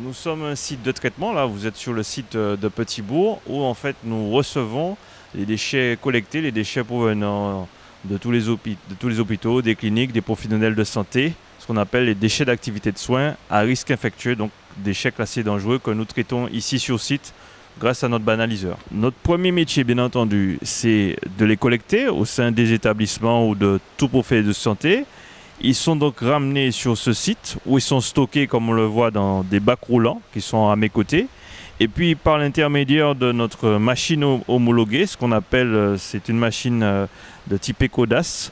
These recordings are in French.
Nous sommes un site de traitement, là vous êtes sur le site de Petit-Bourg où en fait nous recevons les déchets collectés, les déchets provenant de tous les hôpitaux, des cliniques, des professionnels de santé, ce qu'on appelle les déchets d'activité de soins à risque infectieux, donc déchets classés dangereux que nous traitons ici sur site grâce à notre banaliseur. Notre premier métier bien entendu c'est de les collecter au sein des établissements ou de tout professionnel de santé. Ils sont donc ramenés sur ce site où ils sont stockés, comme on le voit, dans des bacs roulants qui sont à mes côtés. Et puis par l'intermédiaire de notre machine homologuée, ce qu'on appelle, c'est une machine de type EcoDAS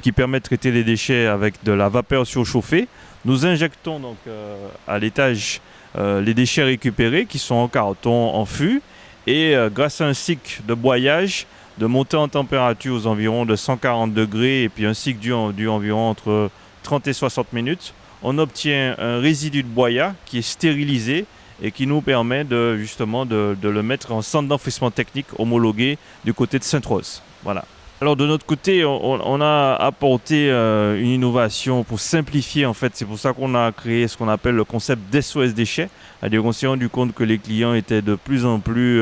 qui permet de traiter les déchets avec de la vapeur surchauffée. Nous injectons donc à l'étage les déchets récupérés qui sont en carton, en fût. Et grâce à un cycle de broyage, de monter en température aux environs de 140 degrés et puis un cycle dure environ entre 30 et 60 minutes, on obtient un résidu de boya qui est stérilisé et qui nous permet justement de le mettre en centre d'enfouissement technique homologué du côté de Sainte-Rose. Voilà. Alors de notre côté, on a apporté une innovation pour simplifier en fait. C'est pour ça qu'on a créé ce qu'on appelle le concept d'SOS déchets. C'est-à-dire qu'on s'est rendu compte que les clients étaient de plus en plus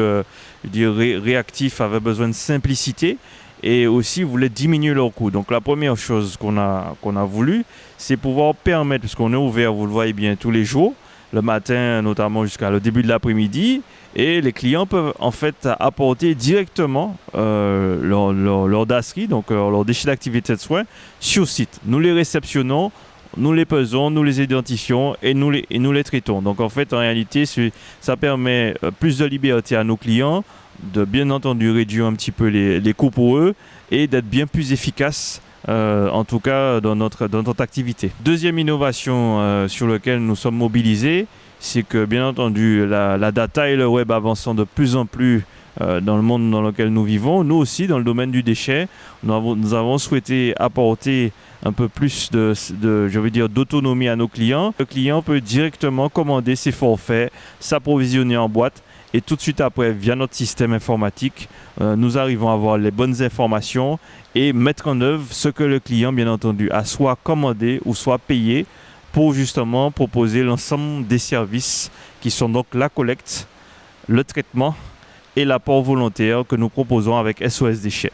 réactifs, avaient besoin de simplicité et aussi voulaient diminuer leurs coûts. Donc la première chose qu'on a voulu, c'est pouvoir permettre, puisqu'on est ouvert, vous le voyez bien, tous les jours, le matin notamment jusqu'à le début de l'après-midi, et les clients peuvent en fait apporter directement leur dasserie, donc leurs déchets d'activité de soins sur site. Nous les réceptionnons, nous les pesons, nous les identifions et nous les traitons. Donc en fait en réalité ça permet plus de liberté à nos clients, de bien entendu réduire un petit peu les coûts pour eux et d'être bien plus efficace. En tout cas dans notre activité. Deuxième innovation sur laquelle nous sommes mobilisés, c'est que bien entendu la data et le web avançant de plus en plus dans le monde dans lequel nous vivons, nous aussi dans le domaine du déchet, nous avons souhaité apporter un peu plus d'autonomie à nos clients. Le client peut directement commander ses forfaits, s'approvisionner en boîte. Et tout de suite après, via notre système informatique, nous arrivons à avoir les bonnes informations et mettre en œuvre ce que le client, bien entendu, a soit commandé ou soit payé pour justement proposer l'ensemble des services qui sont donc la collecte, le traitement et l'apport volontaire que nous proposons avec SOS Déchets.